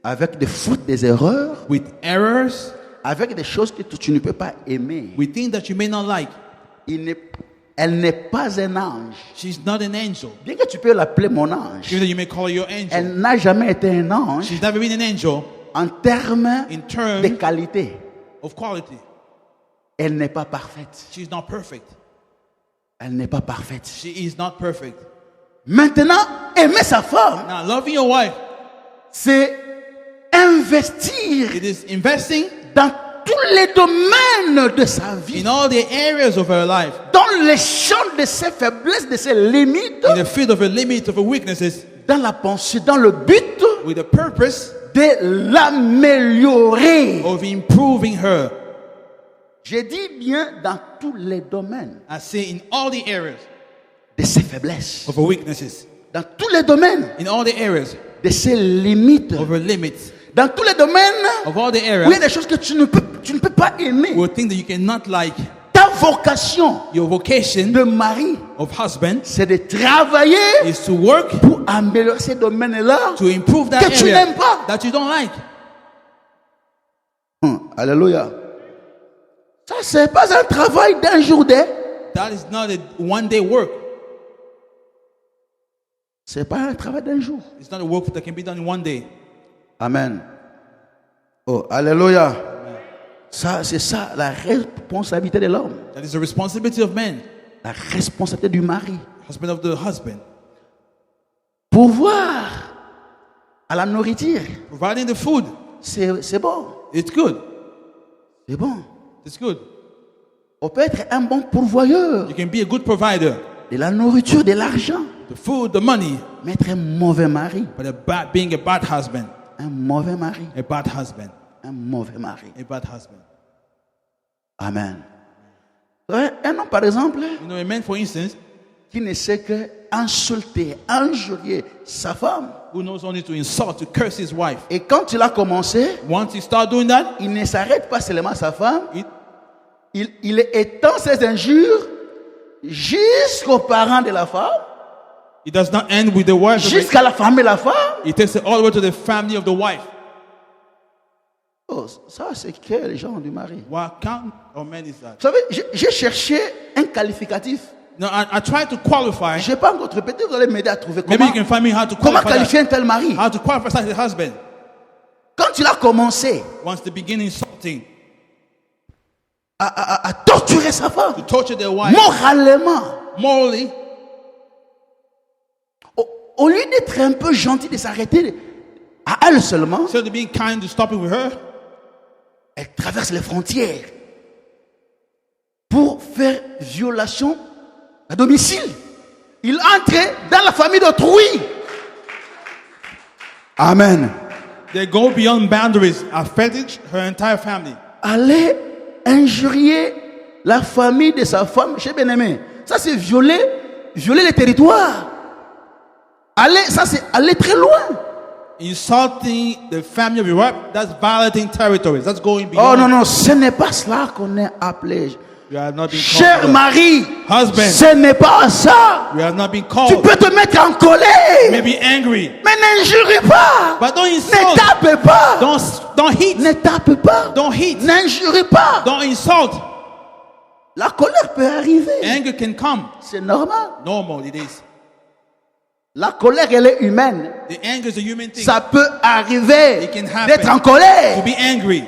avec des fautes, des erreurs, with errors, avec des choses que tu ne peux pas aimer. with things that you may not like. Elle n'est pas un ange. She's not an angel. Bien que tu peux l'appeler mon ange, Even though you may call her your angel, elle n'a jamais été un ange she's never been an angel en termes in terms de qualité. of quality. Elle n'est pas parfaite. She's not perfect. Elle n'est pas parfaite. She is not perfect. Maintenant, aimer sa femme, Now, loving your wife, c'est investir it is investing dans tous les domaines de sa vie, in all the areas of her life, dans les champs de ses faiblesses, de ses limites, in the field of her limits, of her weaknesses, dans la pensée, dans le but with the purpose de l'améliorer. of improving her. Je dis bien dans tous les domaines I say in all the areas de ses faiblesses, of her weaknesses, dans tous les domaines in all the areas de ses limites, of her limits, dans tous les domaines of all the où il y a areas des choses que tu ne peux pas aimer. with things that you cannot like. Ta vocation Your vocation de mari, of husband c'est de travailler is to work pour améliorer ces domaines-là to improve that que tu area n'aimes pas. that you don't like. Alléluia. Ça, c'est pas un travail d'un jour de. That is not a one-day work. C'est pas un travail d'un jour. It's not a work that can be done in one day. Amen. Oh, alléluia. Ça, c'est ça la responsabilité de l'homme. That is the responsibility of man, La responsabilité du mari. husband of the husband, Pouvoir à la nourriture. Providing the food. C'est bon. It's good. C'est bon. It's good. On peut être un bon pourvoyeur You can be a good provider. de la nourriture, de l'argent, The food, the money. mais être un mauvais mari. But being a bad husband. Un mauvais mari. A bad husband. Un mauvais mari. A bad husband. Amen. Un homme, par exemple, You know, a man, for instance, qui ne sait que insulter, injurier sa femme. who knows only to insult, to curse his wife. Et quand il a commencé, Once he starts doing that, il ne s'arrête pas seulement à sa femme, it, il étend ses injures jusqu'aux parents de la femme, it does not end with the wife. jusqu'à la famille de la femme. It takes it all the way to the family of the wife. Oh, ça, c'est quel genre de mari? What kind of man is that? Vous savez, j'ai cherché un qualificatif. No, I tried to qualify. Je n'ai pas encore trouvé. Peut-être vous allez m'aider à trouver Maybe comment, you can find me how to comment qualify qualifier un that. tel mari. How to qualify such a husband. Quand il a commencé Once they begin insulting, à torturer sa femme, to torture their wife, moralement, morally, au lieu d'être un peu gentil, de s'arrêter à elle seulement, instead of being kind to stop it with her, elle traverse les frontières pour faire violation à domicile. Il entre dans la famille d'autrui. Amen. they go beyond boundaries, affecting her entire family. Aller injurier la famille de sa femme, chez bien-aimé. Ça, c'est violer les territoires. Ça, c'est aller très loin. Insulting the family of your wife, that's violating territories. That's going Oh beyond. non, non, ce n'est pas cela qu'on est appelé. You have not been Cher called. mari, Husband. ce n'est pas ça. You have not been Tu called. peux te mettre en You colère, may be angry, mais n'injurie pas. but don't Ne insult. tape pas. Don't hit. Ne tape pas. Don't hit. N'injurie pas. Don't insult. La colère peut arriver. Anger can come. C'est normal. Normal it is. La colère, elle est humaine. The anger is a human thing. Ça peut arriver It can happen. d'être en colère. To be angry,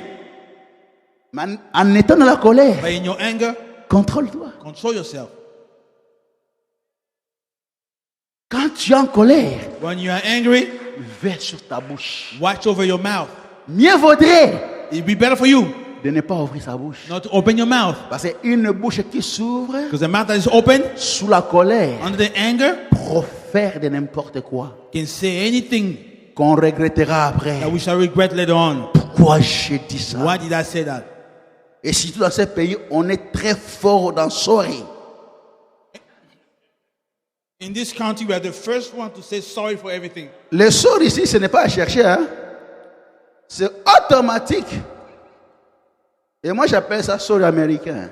Mais en étant dans la colère, but in your anger, contrôle-toi. control yourself. Quand tu es en colère, When you are angry, verse sur ta bouche. watch over your mouth. Mieux vaudrait It'd be better for you de ne pas ouvrir sa bouche. not to open your mouth, Parce qu'une bouche qui s'ouvre because the mouth that is open sous la colère under the anger profère de n'importe quoi can say anything qu'on regrettera après. that we shall regret later on. Pourquoi j'ai dit ça? Why did I say that? Et surtout dans ces pays, on est très fort dans sorry. In this country, we are the first one to say sorry for everything. Le sorry ici, ce n'est pas à chercher, hein? C'est automatique. Et moi, j'appelle ça sorry américain.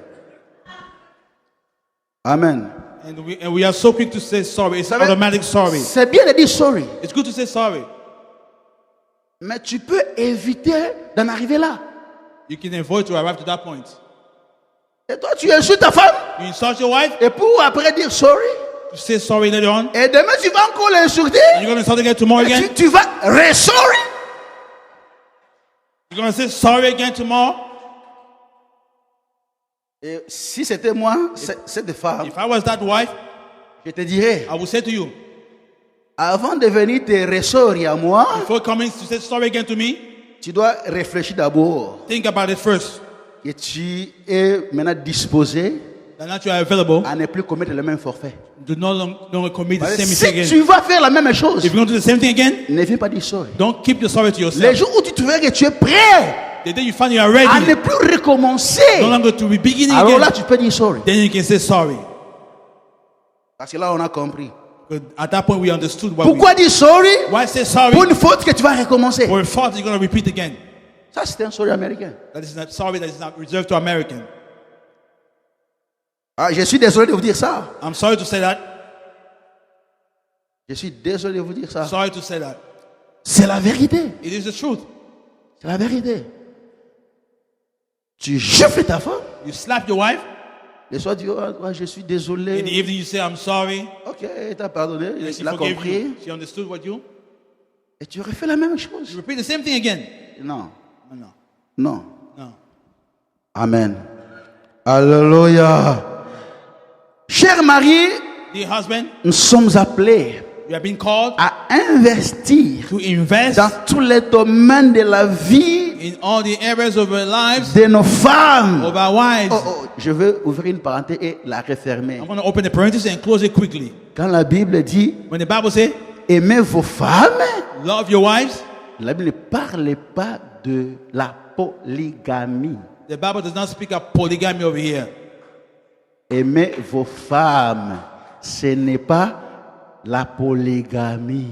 Amen. And we are so quick to say sorry. It's Vous savez, automatic sorry. C'est bien de dire sorry, It's good to say sorry. mais tu peux éviter d'en arriver là. You can avoid to arrive to that point. Et toi, tu insultes ta femme, You insult your wife, et pour après dire sorry, you say sorry later on. et demain tu vas encore l'insulter, You're going to insult again tomorrow et again. tu vas re-sorry. You're going to say sorry again tomorrow. Et si c'était moi, cette femme, If I was that wife, je te dirais, I would say to you, avant de venir te ressortir à moi, before coming to say sorry again to me, tu dois réfléchir d'abord. think about it first. Et tu es maintenant disposé That now you are available, à ne plus commettre le même forfait. do not longer commit the Parce que same mistake si again. tu vas faire la même chose, If you're going to do the same thing again, ne viens pas dire sorry. don't keep your sorry to Les yourself. jours où tu trouveras que tu es prêt The day you find you are à ne ready, plus recommencer, no longer to be beginning alors là again, tu peux dire sorry. then you can say sorry. Parce que là on a compris. But at that point, we understood why. Pourquoi dire sorry? Why say sorry Pour une faute que tu vas recommencer. for a fault you're going to repeat again? Ça c'est un sorry américain. That is not sorry. That is not reserved to American. Ah, je suis désolé de vous dire ça. I'm sorry to say that. Je suis désolé de vous dire ça. Sorry to say that. C'est la vérité. It is the truth. C'est la vérité. Tu gifles ta femme. You slap your wife. Le soir, tu dis, oh, je suis In the désolé. evening, you say, I'm sorry. Ok, t'as pardonné. And she Il a forgave compris. you. She understood what you. Et tu refais la même You chose. repeat the same thing again. Non, No, no, non. no. Amen. Alléluia. Cher mari, Dear husband, nous sommes appelés You have been called à investir to invest dans tous les domaines de la vie in all the areas of our lives, de nos femmes. of our wives. Je vais ouvrir une parenthèse et la refermer. I'm going to open the parenthesis and close it quickly. Quand la Bible dit When the Bible says, aimez vos femmes, love your wives, la Bible ne parle pas de la polygamie. the Bible does not speak of polygamy over here. Aimez vos femmes, ce n'est pas la polygamie.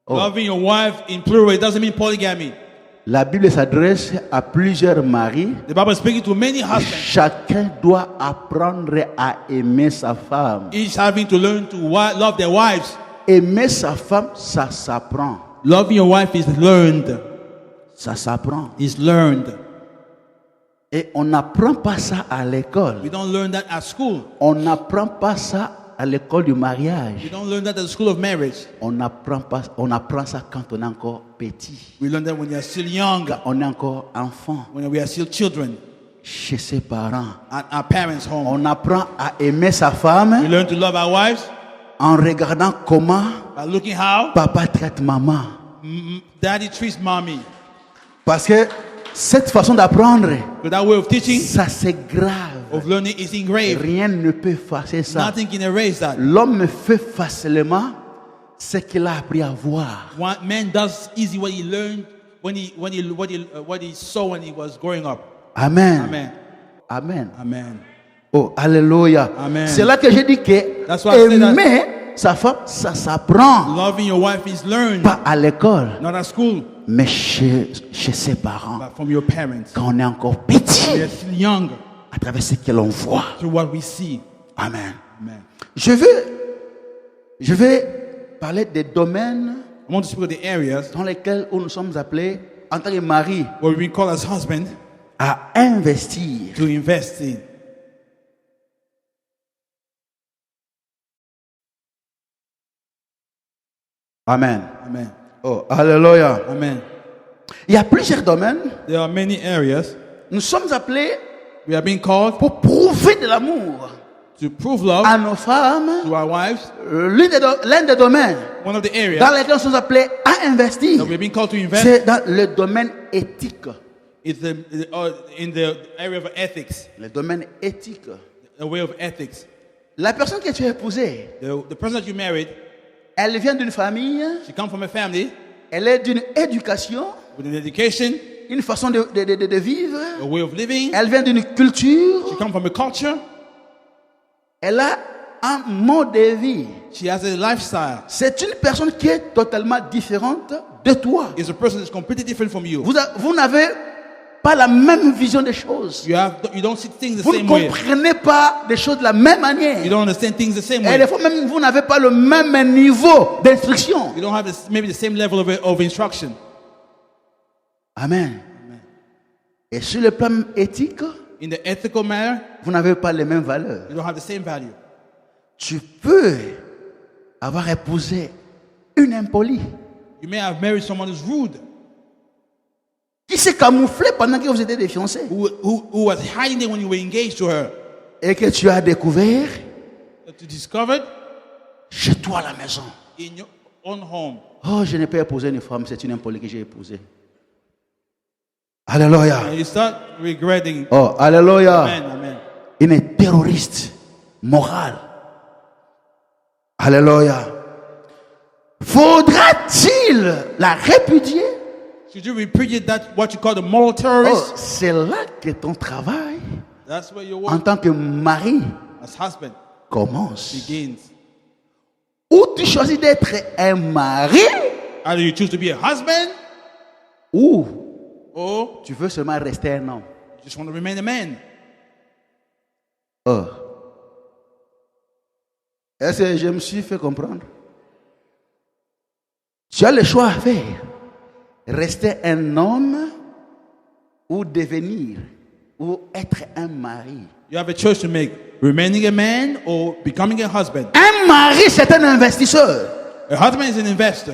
Loving your wife in plural, it doesn't mean polygamy. La Bible s'adresse à plusieurs maris. The Bible is speaking to many husbands, Chacun doit apprendre à aimer sa femme. each having to learn to love their wives. Aimer sa femme, ça s'apprend. Loving your wife is learned. Ça s'apprend. Is learned. Et on n'apprend pas ça à l'école. We don't learn that at school. On n'apprend pas ça à l'école du We mariage. don't learn that at the school of marriage. On apprend ça quand on est encore petit. We learn that when you're still young, Quand on est encore enfant, when we are still children, chez ses parents. at our parents' home. On apprend à aimer sa We femme learn to love our wives en regardant comment by looking how papa traite maman. daddy treats mommy. Parce que cette façon d'apprendre, But that way of teaching, ça c'est grave. of learning is engraved. Rien ne peut effacer ça. Nothing can erase that. L'homme fait facilement ce qu'il a appris à voir. One man does easy what he learned what he saw when he was growing up. Amen. Amen. Amen. Amen. Oh, alléluia. Amen. C'est là que j'ai dit que That's why I say that. aimer sa femme, ça s'apprend. Loving your wife is learned, Pas à l'école, not at school, mais chez ses parents. but from your parents. Quand on est encore petit, We are still young à travers ce que l'on voit. through what we see. Amen. Amen. Je vais parler des domaines I want to speak of the areas dans lesquels nous sommes appelés, en tant que mari, where we call as husband à investir. to invest in. Amen. Amen. Oh, alléluia. Amen. Il y a plusieurs domaines. There are many areas Nous sommes appelés we are being called pour prouver de l'amour to prove love à nos femmes. to our wives. L'un des domaines One of the dans areas lesquels nous sommes appelés à investir, that we're being called to invest c'est dans le domaine éthique. is in the area of ethics, Le domaine éthique. the way of ethics. La personne que tu as épousée, The person that you married, elle vient d'une famille, she comes from a family elle est d'une éducation, with an education, une façon de vivre, a way of living. elle vient d'une culture, She comes from a culture. elle a un mode de vie. She has a lifestyle. C'est une personne qui est totalement différente de toi. It's a person that's completely different from you. Vous n'avez pas la même vision des choses. You don't see things the Vous ne same way. comprenez pas les choses de la même manière. You don't understand things the same Et way. des fois même, vous n'avez pas le même niveau d'instruction. You don't have maybe the same level of instruction. Amen. Et sur le plan éthique, In the ethical matter, vous n'avez pas les mêmes valeurs. you don't have the same value. Tu peux avoir épousé une impolie You may have married someone who's rude, qui s'est camouflée pendant que vous étiez des fiancés who was hiding when you were engaged to her. et que tu as découvert That you discovered chez toi à la maison. in your own home. Oh, je n'ai pas épousé une femme, c'est une impolie que j'ai épousée. Alléluia. And you start regretting. Oh, alléluia. Amen, amen. Une terroriste morale. Alléluia. Faudra-t-il la répudier? Should you repudiate that, what you call the moral Oh, terrorist? c'est là que ton travail That's where your en work tant que mari as husband commence. begins. Ou tu choisis d'être un mari, Either you choose to be a husband ou or tu veux seulement rester un homme. you just want to remain a man. Oh. Est-ce que je me suis fait comprendre? Tu as le choix à faire. Rester un homme ou devenir ou être un mari. You have a choice to make: remaining a man or becoming a husband. Un mari, c'est un investisseur. A husband is an investor.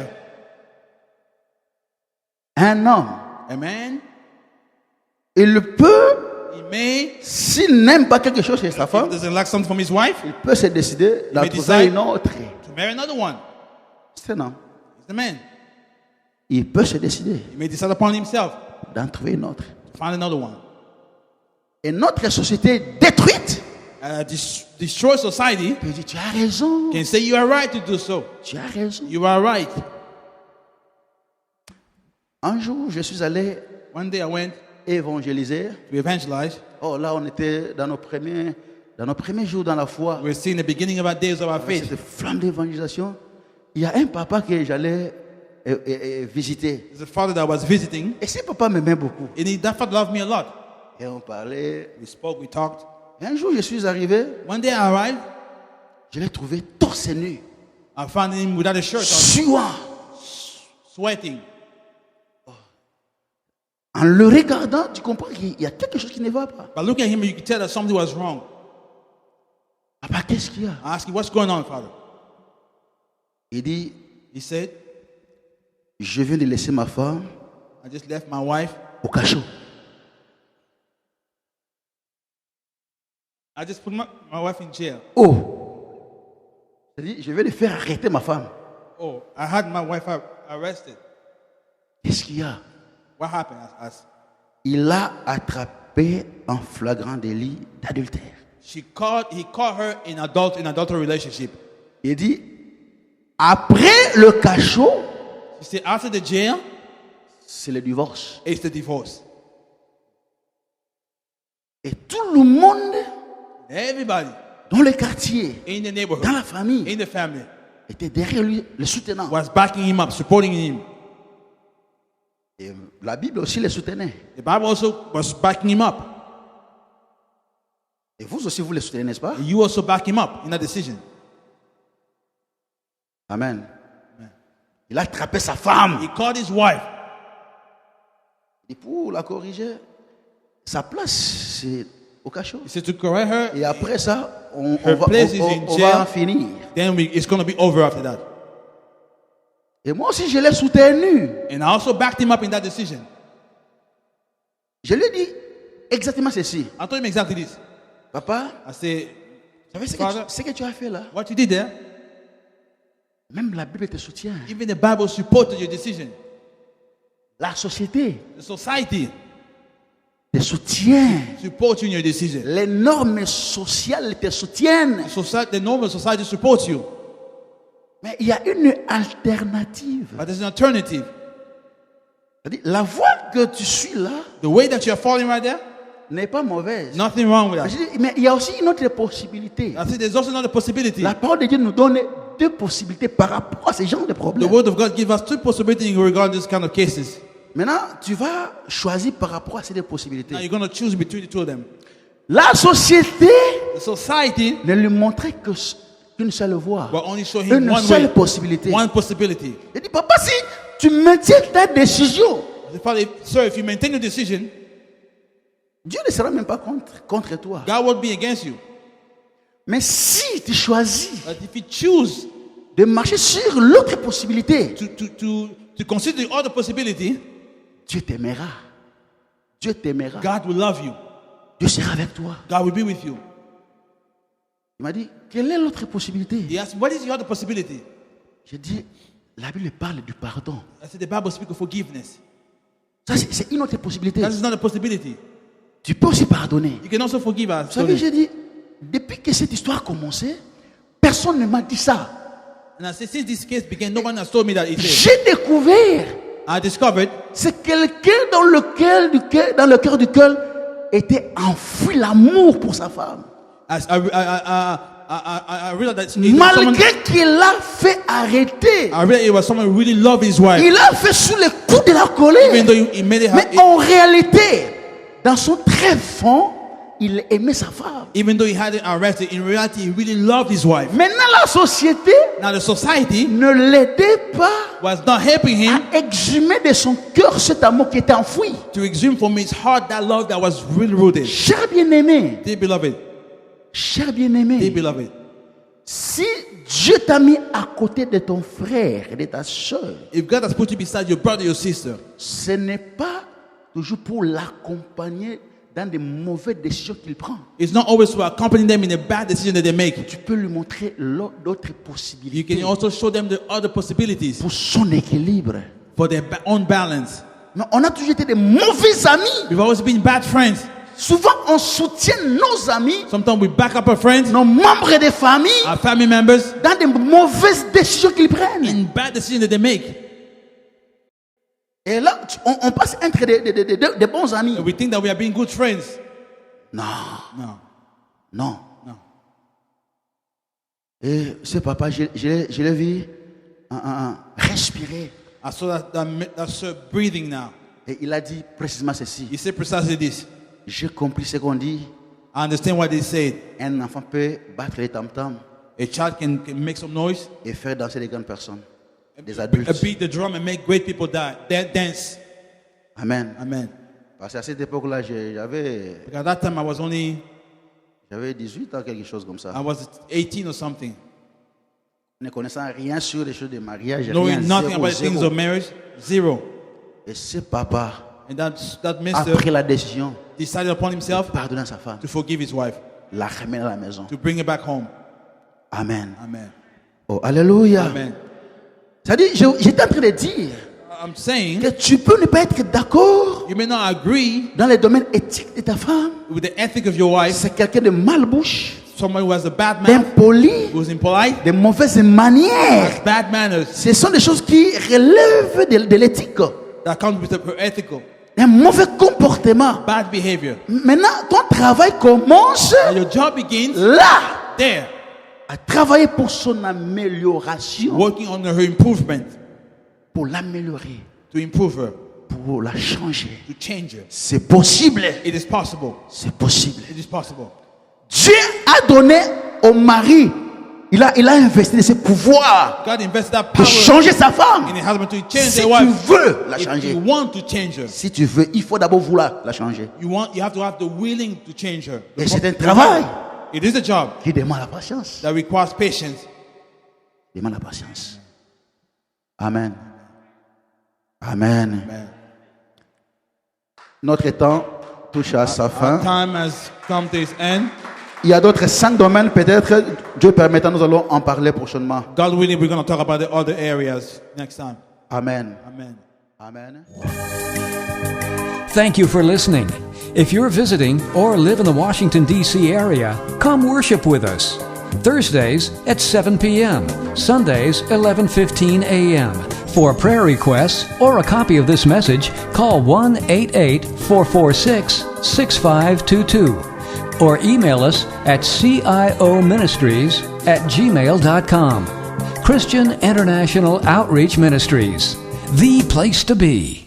Un homme, A man, il peut, he may, s'il n'aime pas quelque chose chez sa if femme, he doesn't like something from his wife, il peut se décider d'en may trouver decide une autre. to marry another one. C'est un homme. He's the man. Il peut se décider He may decide upon himself d'en trouver une autre. to find another one. Et notre société détruite Destroy society peut dire, tu as raison, can say you are right to do so. tu as raison. You are right. Un jour, je suis allé One day I went évangéliser. to evangelize. Oh, là, on était dans nos premiers jours dans la foi. We're seeing the beginning of our days of our faith. Cette flamme d'évangélisation. Il y a un papa que j'allais visiter. There's a father that I was visiting, Et ce papa m'aimait beaucoup. and that father loved me a lot. Et on parlait. We spoke, we talked. Et un jour, je suis arrivé. One day I arrived, Je l'ai trouvé torse nu, I found him without a shirt on, suant. sweating. En le regardant, tu comprends qu'il y a quelque chose qui ne va pas. But looking at him, you could tell that something was wrong. Papa, qu'est-ce qu'il y a? I asked him, what's going on, father? Il dit, He said, je viens de laisser ma femme I just left my wife. au cachot. I just put my wife in jail. Oh! Il dit, je vais de faire arrêter ma femme. Oh, I had my wife arrested. Qu'est-ce qu'il y a? What happened? I asked. Il a attrapé un flagrant délit d'adultère. He caught her in adultery relationship. Il dit, après le cachot, He said, after the jail, c'est le divorce. it's the divorce. Et tout le monde Everybody dans le quartier, in the neighborhood, dans la famille, in the family, était derrière lui, le soutenant. was backing him up, supporting him. Et la Bible aussi le soutenait. The Bible also was backing him up. Et vous aussi, vous le soutenez, n'est-ce pas? And you also back him up in that decision. Amen. Il a attrapé sa femme. He called his wife. Et pour la corriger, sa place, c'est au cachot. He said to correct her. Et après ça, on Her va, place is in on jail. va en finir. Then it's going to be over after that. Et moi aussi, je l'ai soutenu. And I also backed him up in that decision. Je lui ai dit exactement ceci. I told him exactly this. Papa, I said, vous savez Father, ce que tu as fait là? what you did there, Même la Bible te soutient. even the Bible supported your decision. La société The society te soutient. supports you in your decision. Les normes sociales te soutiennent. The normal society supports you. Mais il y a une alternative. But there's an alternative. C'est-à-dire, la voie que tu suis là The way that you're falling right there, n'est pas mauvaise. nothing wrong with Mais that. je dis, mais il y a aussi une autre possibilité. I think there's also another possibility. La parole de Dieu nous donne deux possibilités par rapport à ce genre de The problèmes. word of God gives us two possibilities in regard to this kind of cases. Maintenant, tu vas choisir par rapport à ces deux Now possibilités. you're going to choose between the two of them. La société The society ne lui montrait qu'une seule voie, will only show him une one seule way, possibilité. one possibility. Il dit, papa, si tu maintiens ta décision, The Father, sir, if you maintain your decision, Dieu ne sera même pas contre toi. God will be against you. Mais si tu choisis But if you choose de marcher sur l'autre possibilité, to consider the other possibility, Dieu t'aimera. Dieu t'aimera. God will love you. Dieu sera avec toi. God will be with you. Il m'a dit, quelle est l'autre possibilité? He asked, what is the other possibility? J'ai dit, la Bible parle du pardon. I said, the Bible speaks of forgiveness. Ça, c'est une autre possibilité. That is not a possibility. Tu peux aussi pardonner. You can also forgive us. Vous savez, j'ai dit, depuis que cette histoire a commencé, personne ne m'a dit ça. And I said, since this case began, no one has told me that. He said, J'ai découvert, I discovered c'est quelqu'un dans le cœur du cœur était enfoui l'amour pour sa femme. I realized that it was someone, Malgré qu'il a fait arrêter, I realized it was someone who really loved his wife. il a fait sous le coup de la Even colère. though he made it, Mais en réalité, dans son très fond, il aimait sa femme. even though he had it arrested, in reality, he really loved his wife. Maintenant, la société Now the society ne l'aidait pas was not helping him à exhumer de son cœur cet amour qui était enfoui. to exhume from his heart that love that was really rooted. Cher bien-aimé, Dear beloved, cher dear bien-aimé, beloved, si Dieu t'a mis à côté de ton frère et de ta soeur, if God has put you beside your brother, your sister, ce n'est pas toujours pour l'accompagner dans des mauvaises décisions qu'il prend. It's not always to accompany them in a bad decision that they make. Tu peux lui montrer d'autres You possibilités can also show them the other possibilities pour son équilibre. for their own balance. Mais on a toujours été des mauvais amis. We've always been bad friends. Souvent, on soutient nos amis, Sometimes we back up our friends, nos membres de famille, our family members, dans des mauvaises décisions qu'ils prennent. in bad decisions that they make. Et là, on passe entre des bons amis. And we think that we are being good friends. Non, No, non. no. Et ce papa, je l'ai vu respirer. I saw that sir breathing now. Et il a dit précisément ceci. He said precisely this. J'ai compris ce qu'on dit. I understand what they said. Un enfant peut battre les tam-tams A child can make some noise, et faire danser des grandes personnes, des adultes. beat the drum and make great people dance. Amen. Amen. Parce qu'à cette époque-là, j'avais Because at that time j'avais 18 ans, quelque chose comme ça. I was 18 or something. Ne connaissant rien sur les choses de mariage, rien, Knowing nothing zéro, about the things zéro. of marriage, zero. Et ce papa And that a mister pris la décision decided upon himself de pardonner à sa femme, to forgive his wife, la ramener à la maison. to bring her back home. Amen. Amen. Oh, alléluia. Amen. C'est-à-dire, j'étais en train de dire I'm saying que tu peux ne pas être d'accord you may not agree dans les domaines éthiques de ta femme. with the ethic of your wife, C'est quelqu'un de malbouche, someone who has a bad mouth, d'impoli, who's impolite, de mauvaises manières. bad manners, Ce sont des choses qui relèvent de l'éthique. that comes with ethical, Un mauvais comportement. bad behavior. Maintenant, ton travail commence And your job begins là, there, à travailler pour son amélioration, working on her improvement, pour l'améliorer, to improve her, pour la changer. to change her. C'est possible. It is possible. C'est possible. It is possible. Dieu a donné au mari, il a investi de ses pouvoirs God invested that pour power changer sa femme. in a husband to change Si their tu wife. veux la If changer, you want to change her, si tu veux, il faut d'abord vouloir la changer. you have to have the willing to change her. Et c'est un travail It is a job qui demande la patience. that requires patience. Demande la patience. Amen. Amen. Amen. Notre temps touche à sa Our fin. time has come to its end. Il y a d'autres 5 domaines, peut-être, Dieu permettant, nous allons en parler prochainement. God willing, we're going to talk about the other areas next time. Amen. Amen. Amen. Thank you for listening. If you're visiting or live in the Washington, D.C. area, come worship with us. Thursdays at 7 p.m., Sundays 11:15 a.m. For prayer requests or a copy of this message, call 1-88-446-6522 or email us at cioministries@gmail.com. Christian International Outreach Ministries, the place to be.